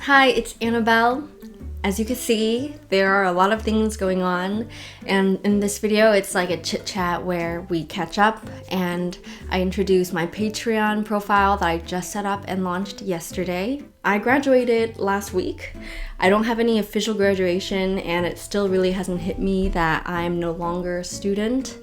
Hi, it's Annabelle. As you can see, there are a lot of things going on, and in this video it's like a chit chat where we catch up and I introduce my Patreon profile that I just set up and launched yesterday. I graduated last week. I don't have any official graduation and it still really hasn't hit me that I'm no longer a student.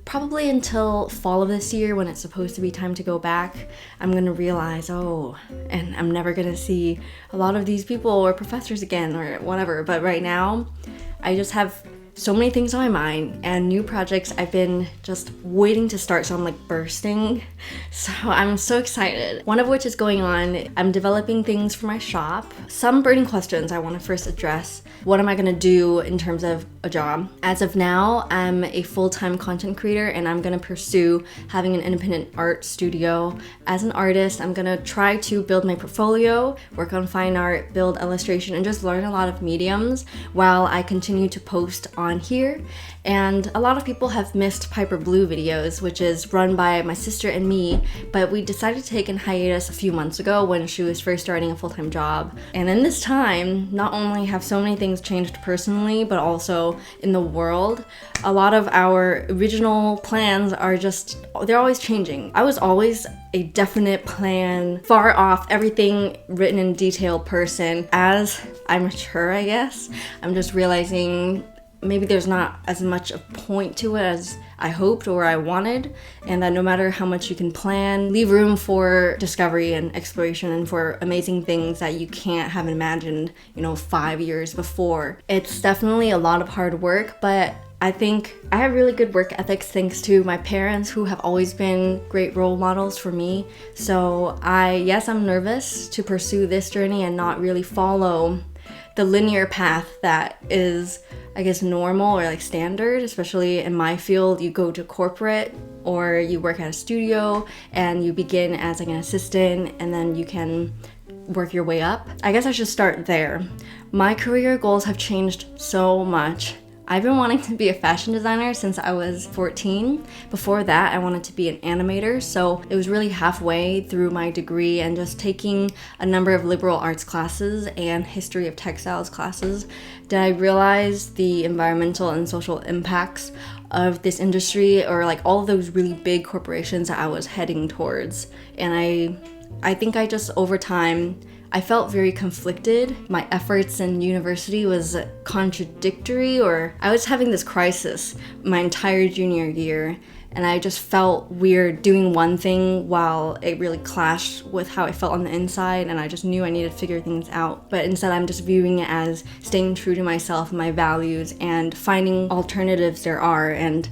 Probably until fall of this year when it's supposed to be time to go back, I'm gonna realize, and I'm never gonna see a lot of these people or professors again or whatever. But right now, I just have so many things on my mind and new projects I've been just waiting to start, so I'm like bursting. So I'm so excited. One of which is going on. I'm developing things for my shop. Some burning questions I want to first address. What am I gonna do in terms of a job? As of now, I'm a full-time content creator and I'm gonna pursue having an independent art studio. As an artist, I'm gonna try to build my portfolio, work on fine art, build illustration, and just learn a lot of mediums while I continue to post on here. And a lot of people have missed Piper Blue videos, which is run by my sister and me, but we decided to take a hiatus a few months ago when she was first starting a full-time job. And in this time, not only have so many things changed personally, but also in the world, a lot of our original plans are they're always changing. I was always a definite plan, far off, everything written in detail person. As I mature, I guess, I'm just realizing maybe there's not as much a point to it as I hoped or I wanted, and that no matter how much you can plan, leave room for discovery and exploration and for amazing things that you can't have imagined, 5 years before. It's definitely a lot of hard work, but I think I have really good work ethics thanks to my parents who have always been great role models for me. So I'm nervous to pursue this journey and not really follow the linear path that is, I guess, normal or like standard, especially in my field. You go to corporate or you work at a studio and you begin as like an assistant and then you can work your way up. I guess I should start there. My career goals have changed so much. I've been wanting to be a fashion designer since I was 14. Before that, I wanted to be an animator, so it was really halfway through my degree and just taking a number of liberal arts classes and history of textiles classes did I realize the environmental and social impacts of this industry, or like all of those really big corporations that I was heading towards. And I think I just, over time, I felt very conflicted. My efforts in university was contradictory, or I was having this crisis my entire junior year, and I just felt weird doing one thing while it really clashed with how I felt on the inside, and I just knew I needed to figure things out. But instead, I'm just viewing it as staying true to myself and my values and finding alternatives there are, and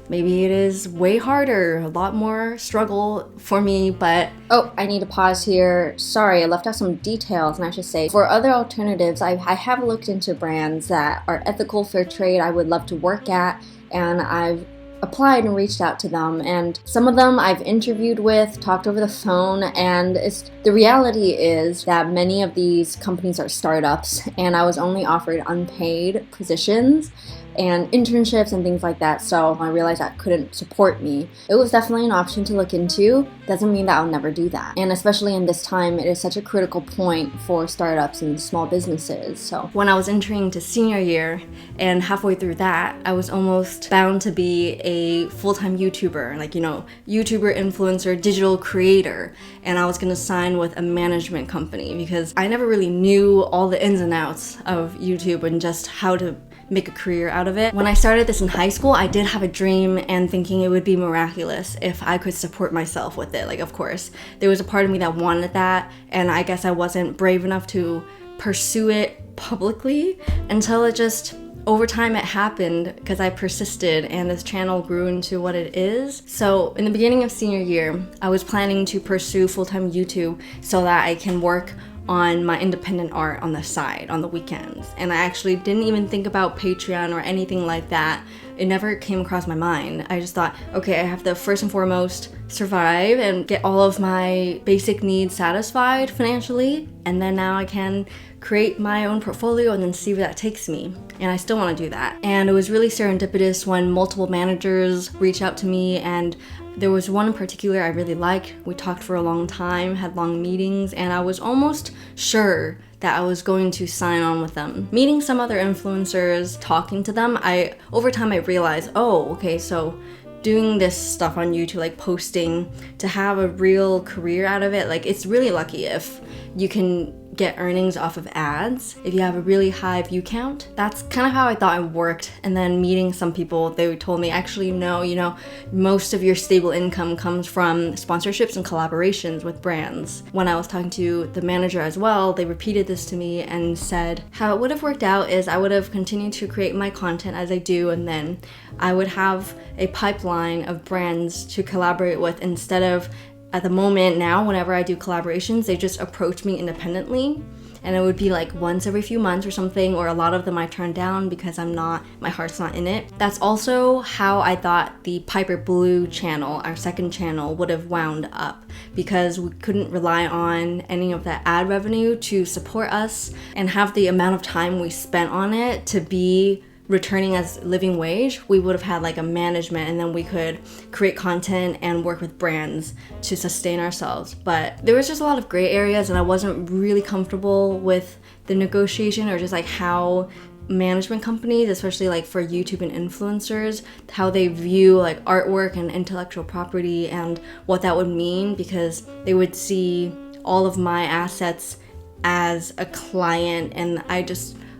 maybe it is way harder, a lot more struggle for me, but... Oh, I need to pause here. Sorry, I left out some details, and I should say, for other alternatives, I have looked into brands that are ethical, fair trade, I would love to work at, and I've applied and reached out to them, and some of them I've interviewed with, talked over the phone, and the reality is that many of these companies are startups, and I was only offered unpaid positions and internships and things like that, so I realized that couldn't support me. It was definitely an option to look into. Doesn't mean that I'll never do that. And especially in this time, it is such a critical point for startups and small businesses. So when I was entering to senior year and halfway through that, I was almost bound to be a full-time YouTuber, YouTuber, influencer, digital creator. And I was gonna sign with a management company because I never really knew all the ins and outs of YouTube and just how to make a career out of it. When I started this in high school, I did have a dream and thinking it would be miraculous if I could support myself with it. Of course, there was a part of me that wanted that, and I guess I wasn't brave enough to pursue it publicly until it just, over time it happened because I persisted and this channel grew into what it is. So in the beginning of senior year, I was planning to pursue full-time YouTube so that I can work on my independent art on the side, on the weekends. And I actually didn't even think about Patreon or anything like that. It never came across my mind. I just thought, okay, I have to first and foremost survive and get all of my basic needs satisfied financially, and then now I can create my own portfolio and then see where that takes me. And I still want to do that. And it was really serendipitous when multiple managers reached out to me, and there was one in particular I really liked. We talked for a long time, had long meetings, and I was almost sure that I was going to sign on with them. Meeting some other influencers, talking to them, over time I realized, oh, okay, so doing this stuff on YouTube, like posting, to have a real career out of it, like it's really lucky if you can get earnings off of ads, if you have a really high view count. That's kind of how I thought it worked. And then meeting some people, they told me, actually, no, you know, most of your stable income comes from sponsorships and collaborations with brands. When I was talking to the manager as well, they repeated this to me and said how it would have worked out is I would have continued to create my content as I do, and then I would have a pipeline of brands to collaborate with instead of, at the moment now, whenever I do collaborations, they just approach me independently, and it would be like once every few months or something, or a lot of them I turn down because my heart's not in it. That's also how I thought the Piper Blue channel, our second channel, would have wound up, because we couldn't rely on any of that ad revenue to support us and have the amount of time we spent on it to be returning as living wage. We would have had like a management, and then we could create content and work with brands to sustain ourselves. But there was just a lot of gray areas, and I wasn't really comfortable with the negotiation, or just like how management companies, especially like for YouTube and influencers, how they view like artwork and intellectual property and what that would mean, because they would see all of my assets as a client, and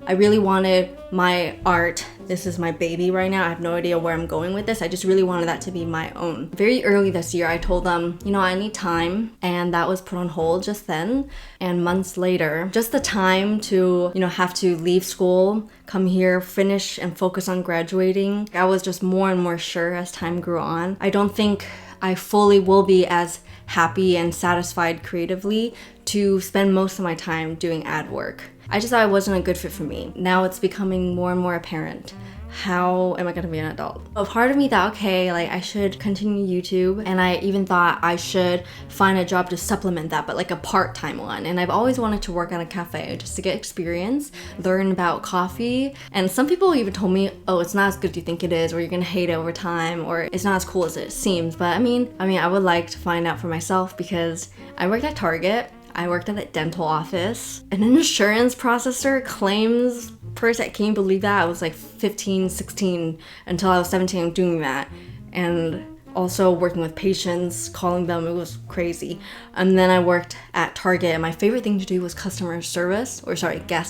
I really wanted my art. This is my baby right now. I have no idea where I'm going with this. I just really wanted that to be my own. Very early this year, I told them, you know, I need time, and that was put on hold just then. And months later, just the time to, you know, have to leave school, come here, finish and focus on graduating. I was just more and more sure as time grew on. I don't think I fully will be as happy and satisfied creatively to spend most of my time doing ad work. I just thought it wasn't a good fit for me. Now it's becoming more and more apparent. How am I gonna be an adult? A part of me thought, okay, like I should continue YouTube, and I even thought I should find a job to supplement that, but like a part-time one. And I've always wanted to work at a cafe just to get experience, learn about coffee. And some people even told me, oh, it's not as good as you think it is, or you're gonna hate it over time, or it's not as cool as it seems. But I mean, I would like to find out for myself, because I worked at Target, I worked at a dental office. An insurance processor claims person, I can't believe that. I was like 15, 16 until I was 17 doing that. And also working with patients, calling them, it was crazy. And then I worked at Target, and my favorite thing to do was guest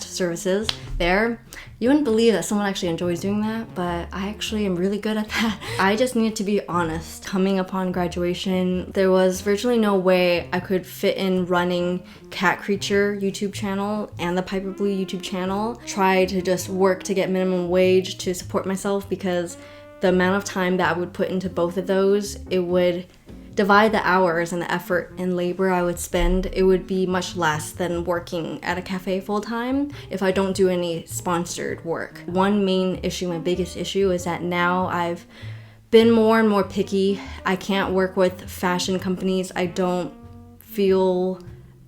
services there. You wouldn't believe that someone actually enjoys doing that, but I actually am really good at that. I just needed to be honest. Coming upon graduation, there was virtually no way I could fit in running Cat Creature YouTube channel and the Piper Blue YouTube channel. Try to just work to get minimum wage to support myself, because the amount of time that I would put into both of those, it would divide the hours and the effort and labor I would spend. It would be much less than working at a cafe full time if I don't do any sponsored work. One main issue, my biggest issue, is that now I've been more and more picky. I can't work with fashion companies I don't feel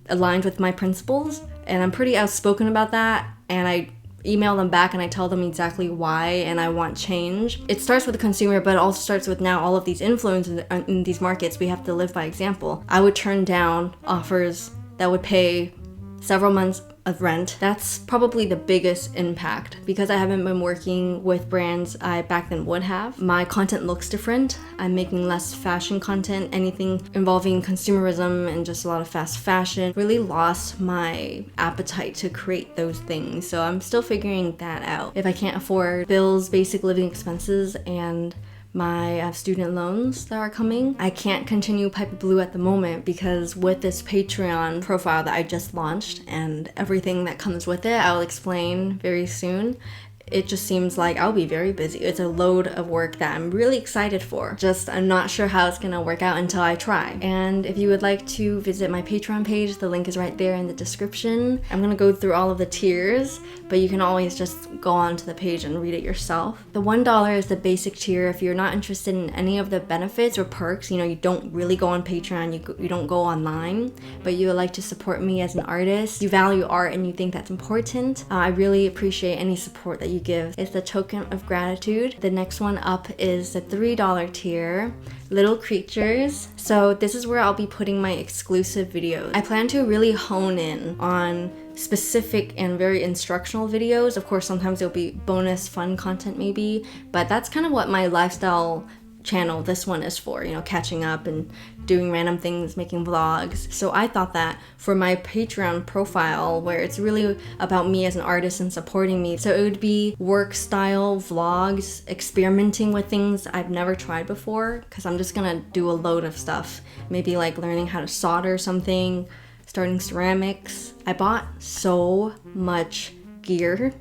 aligned with my principles, and I'm pretty outspoken about that, and I email them back and I tell them exactly why and I want change. It starts with the consumer, but it also starts with now all of these influencers in these markets. We have to live by example. I would turn down offers that would pay several months of rent. That's probably the biggest impact, because I haven't been working with brands I back then would have. My content looks different. I'm making less fashion content. Anything involving consumerism and just a lot of fast fashion really lost my appetite to create those things. So I'm still figuring that out. If I can't afford bills, basic living expenses, and my student loans that are coming, I can't continue Piper Blue at the moment, because with this Patreon profile that I just launched and everything that comes with it, I'll explain very soon, it just seems like I'll be very busy. It's a load of work that I'm really excited for. Just I'm not sure how it's gonna work out until I try. And if you would like to visit my Patreon page, the link is right there in the description. I'm gonna go through all of the tiers, but you can always just go onto the page and read it yourself. The $1 is the basic tier. If you're not interested in any of the benefits or perks, you know, you don't really go on Patreon, you don't go online, but you would like to support me as an artist, you value art and you think that's important, I really appreciate any support that you give. It's the token of gratitude. The next one up is the $3 tier, Little Creatures. So this is where I'll be putting my exclusive videos. I plan to really hone in on specific and very instructional videos. Of course, sometimes there'll be bonus fun content maybe, but that's kind of what my lifestyle channel, this one, is for, catching up and doing random things, making vlogs. So I thought that for my Patreon profile, where it's really about me as an artist and supporting me, so it would be work style vlogs, experimenting with things I've never tried before, because I'm just gonna do a load of stuff, maybe like learning how to solder something, starting ceramics. I bought so much gear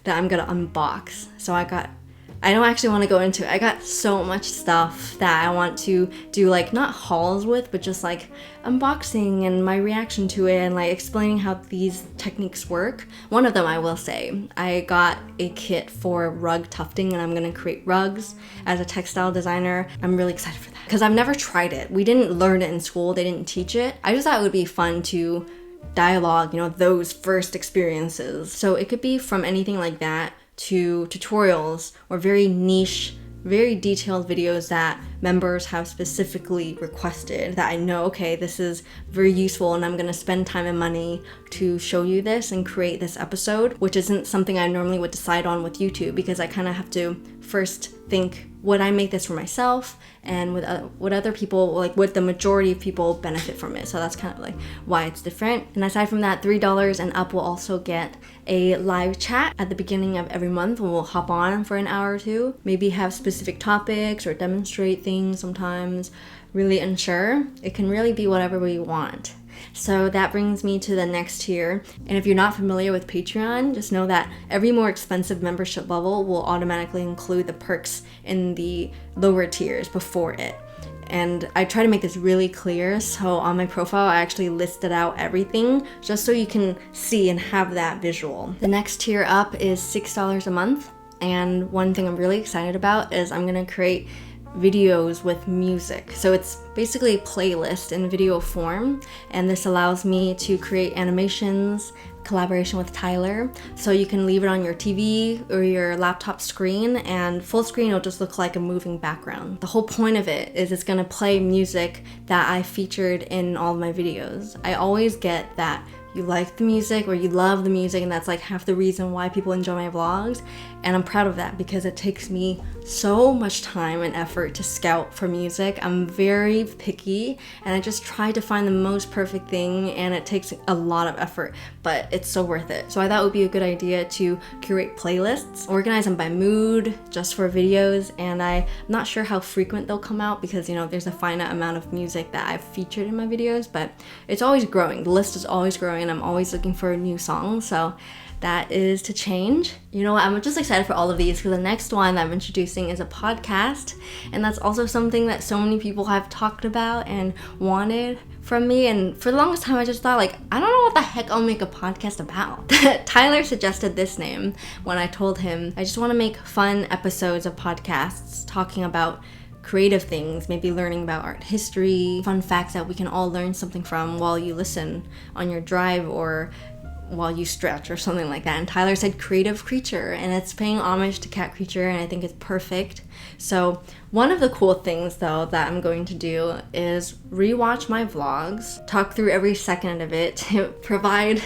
that I'm gonna unbox. So I don't actually want to go into it. I got so much stuff that I want to do, like, not hauls with, but just like unboxing and my reaction to it and like explaining how these techniques work. One of them, I will say, I got a kit for rug tufting and I'm gonna create rugs as a textile designer. I'm really excited for that because I've never tried it. We didn't learn it in school, they didn't teach it. I just thought it would be fun to dialogue, those first experiences. So it could be from anything like that to tutorials or very niche, very detailed videos that members have specifically requested that I know, okay, this is very useful and I'm gonna spend time and money to show you this and create this episode, which isn't something I normally would decide on with YouTube because I kind of have to first think, would I make this for myself, and would other people, like, would the majority of people benefit from it? So that's kind of like why it's different. And aside from that, $3 and up will also get a live chat at the beginning of every month when we'll hop on for an hour or two, maybe have specific topics or demonstrate things sometimes, really unsure. It can really be whatever we want. So that brings me to the next tier. And if you're not familiar with Patreon, just know that every more expensive membership level will automatically include the perks in the lower tiers before it. And I try to make this really clear, so on my profile I actually listed out everything just so you can see and have that visual. The next tier up is $6 a month, and one thing I'm really excited about is I'm gonna create videos with music. So it's basically a playlist in video form, and this allows me to create animations, collaboration with Tyler, so you can leave it on your TV or your laptop screen, and full screen it'll just look like a moving background. The whole point of it is it's gonna play music that I featured in all of my videos. I always get that you like the music or you love the music, and that's like half the reason why people enjoy my vlogs, and I'm proud of that because it takes me so much time and effort to scout for music. I'm very picky and I just try to find the most perfect thing, and it takes a lot of effort, but it's so worth it. So I thought it would be a good idea to curate playlists, organize them by mood just for videos, and I'm not sure how frequent they'll come out because there's a finite amount of music that I've featured in my videos, but it's always growing. The list is always growing and I'm always looking for new songs, so that is to change. You know what, I'm just excited for all of these because the next one that I'm introducing is a podcast, and that's also something that so many people have talked about and wanted from me, and for the longest time I just thought, like, I don't know what the heck I'll make a podcast about. Tyler suggested this name when I told him I just want to make fun episodes of podcasts talking about creative things, maybe learning about art history, fun facts that we can all learn something from while you listen on your drive or while you stretch or something like that. And Tyler said creative creature, and it's paying homage to Cat Creature, and I think it's perfect. So one of the cool things though that I'm going to do is rewatch my vlogs, talk through every second of it to provide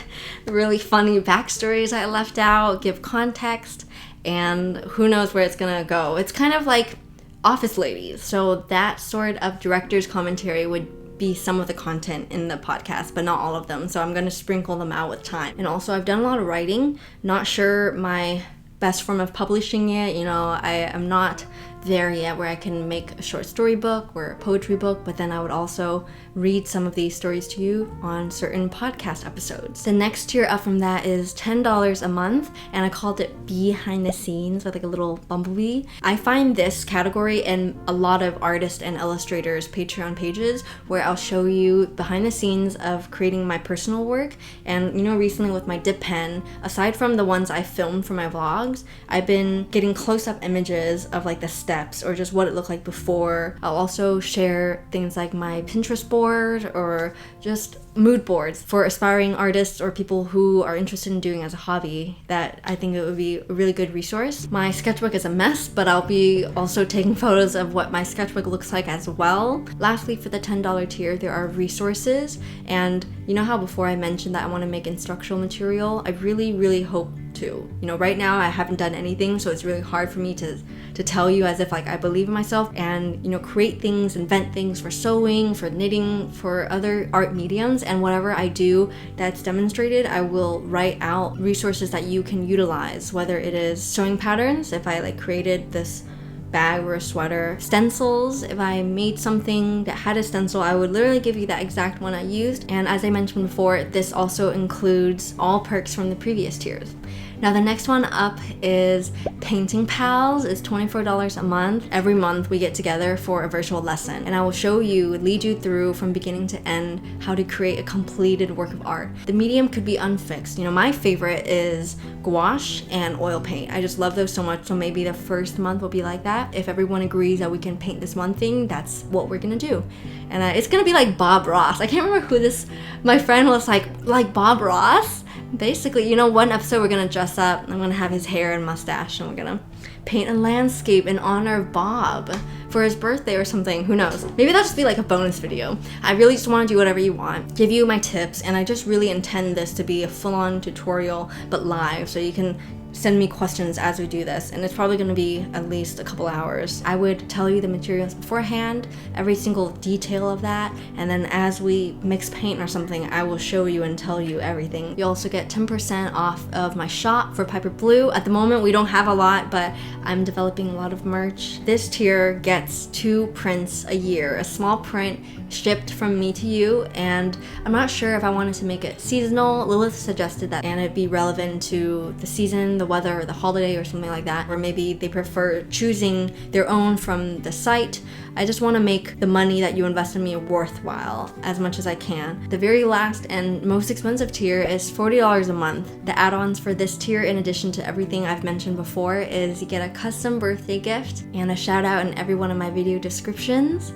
really funny backstories I left out, give context, and who knows where it's gonna go. It's kind of like Office Ladies, so that sort of director's commentary would be some of the content in the podcast, but not all of them, so I'm going to sprinkle them out with time. And also I've done a lot of writing, not sure my best form of publishing yet. I am not there yet where I can make a short story book or a poetry book, but then I would also read some of these stories to you on certain podcast episodes. The next tier up from that is $10 a month, and I called it Behind the Scenes with like a little bumblebee. I find this category in a lot of artists and illustrators Patreon pages where I'll show you behind the scenes of creating my personal work. And recently with my dip pen, aside from the ones I filmed for my vlogs, I've been getting close-up images of like the steps steps or just what it looked like before. I'll also share things like my Pinterest board or just mood boards for aspiring artists or people who are interested in doing as a hobby that I think it would be a really good resource. My sketchbook is a mess, but I'll be also taking photos of what my sketchbook looks like as well. Lastly, for the $10 tier, there are resources, and you know how before I mentioned that I want to make instructional material? I really hope to. You know, right now I haven't done anything, so it's really hard for me to tell you as if like I believe in myself and, you know, create things, invent things for sewing, for knitting, for other art mediums, and whatever I do that's demonstrated, I will write out resources that you can utilize, whether it is sewing patterns, if I like created this bag or a sweater, stencils, if I made something that had a stencil, I would literally give you that exact one I used. And as I mentioned before, this also includes all perks from the previous tiers. Now the next one up is Painting Pals. It's $24 a month. Every month we get together for a virtual lesson, and I will show you, lead you through from beginning to end how to create a completed work of art. The medium could be unfixed. You know, my favorite is gouache and oil paint. I just love those so much, so maybe the first month will be like that. If everyone agrees that we can paint this one thing, that's what we're gonna do. And it's gonna be like Bob Ross. I can't remember who this, my friend was like Bob Ross? Basically, you know, one episode we're gonna dress up, I'm gonna have his hair and mustache, and we're gonna paint a landscape in honor of Bob for his birthday or something, who knows. Maybe that'll just be like a bonus video. I really just wanna do whatever you want, give you my tips, and I just really intend this to be a full-on tutorial, but live, so you can send me questions as we do this, and it's probably going to be at least a couple hours. I would tell you the materials beforehand, every single detail of that, and then as we mix paint or something, I will show you and tell you everything. You also get 10% off of my shop for Piper Blue. At the moment we don't have a lot, but I'm developing a lot of merch. This tier gets 2 prints a year, a small print shipped from me to you, and I'm not sure if I wanted to make it seasonal. Lilith suggested that and it be relevant to the season, the weather, or the holiday or something like that, or maybe they prefer choosing their own from the site. I just want to make the money that you invest in me worthwhile as much as I can. The very last and most expensive tier is $40 a month. The add-ons for this tier, in addition to everything I've mentioned before, is you get a custom birthday gift and a shout out in every one of my video descriptions.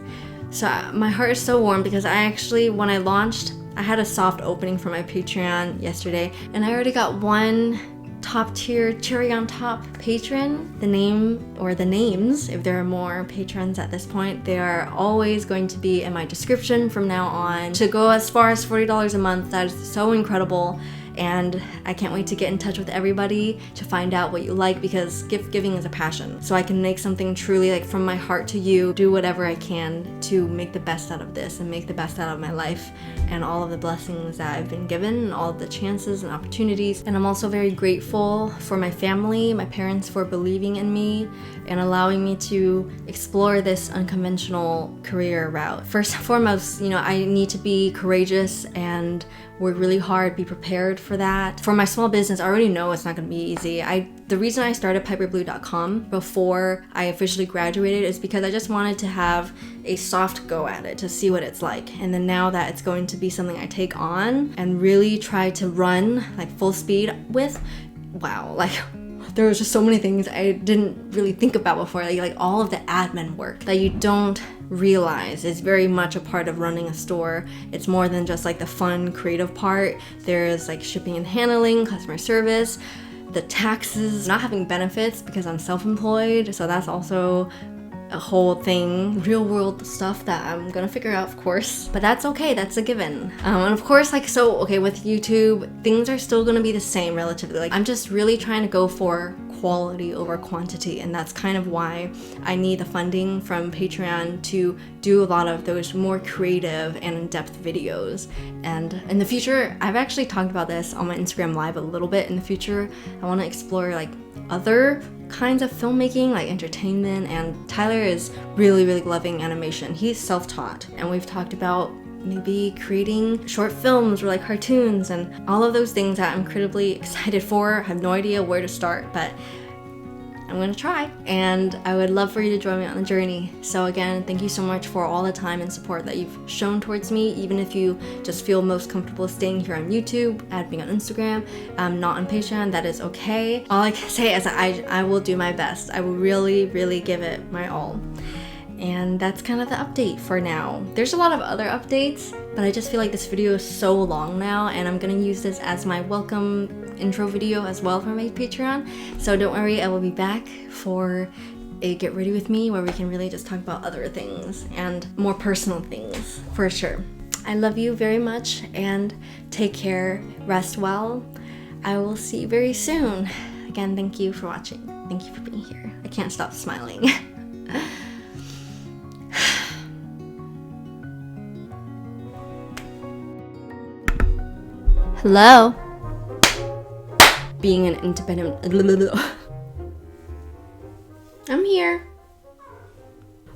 So my heart is so warm because I actually, when I launched, I had a soft opening for my Patreon yesterday, and I already got one top tier cherry on top patron. The name, or the names, if there are more patrons at this point, they are always going to be in my description from now on. To go as far as $40 a month, that is so incredible. And I can't wait to get in touch with everybody to find out what you like, because gift giving is a passion. So I can make something truly like from my heart to you, do whatever I can to make the best out of this and make the best out of my life and all of the blessings that I've been given and all of the chances and opportunities. And I'm also very grateful for my family, my parents, for believing in me and allowing me to explore this unconventional career route. First and foremost, you know, I need to be courageous and work really hard, be prepared for that. For my small business, I already know it's not gonna be easy. The reason I started piperblue.com before I officially graduated is because I just wanted to have a soft go at it to see what it's like. And then now that it's going to be something I take on and really try to run like full speed with, wow, like there was just so many things I didn't really think about before, like all of the admin work that you don't realize is very much a part of running a store. It's more than just like the fun creative part. There's like shipping and handling, customer service, the taxes, not having benefits because I'm self-employed, so that's also a whole thing, real world stuff that I'm gonna figure out, of course, but that's okay, that's a given. And of course, like, so okay, with YouTube, things are still gonna be the same relatively. Like, I'm just really trying to go for quality over quantity, and that's kind of why I need the funding from Patreon to do a lot of those more creative and in-depth videos. And in the future, I've actually talked about this on my Instagram Live a little bit. In the future, I want to explore like other kinds of filmmaking, like entertainment, and Tyler is really loving animation. He's self-taught, and we've talked about maybe creating short films or like cartoons and all of those things that I'm incredibly excited for. I have no idea where to start, but I'm gonna try, and I would love for you to join me on the journey. So again, thank you so much for all the time and support that you've shown towards me. Even if you just feel most comfortable staying here on YouTube, add me on Instagram, not on Patreon, that is okay. All I can say is I will do my best. I will really give it my all. And that's kind of the update for now. There's a lot of other updates, but I just feel like this video is so long now, and I'm gonna use this as my welcome intro video as well for my Patreon. So don't worry, I will be back for a get ready with me where we can really just talk about other things and more personal things for sure. I love you very much, and take care, rest well. I will see you very soon. Again, thank you for watching. Thank you for being here. I can't stop smiling. Hello? Being an independent... I'm here.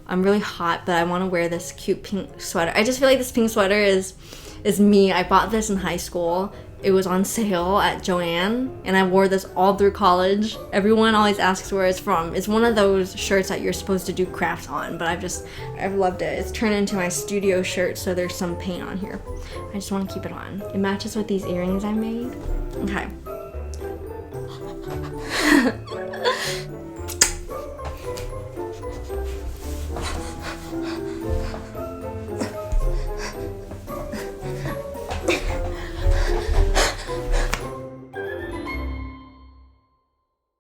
I'm really hot, but I want to wear this cute pink sweater. I just feel like this pink sweater is me. I bought this in high school. It was on sale at Joann, and I wore this all through college. Everyone always asks where it's from. It's one of those shirts that you're supposed to do crafts on, but I've loved it. It's turned into my studio shirt, so there's some paint on here. I just want to keep it on. It matches with these earrings I made. Okay.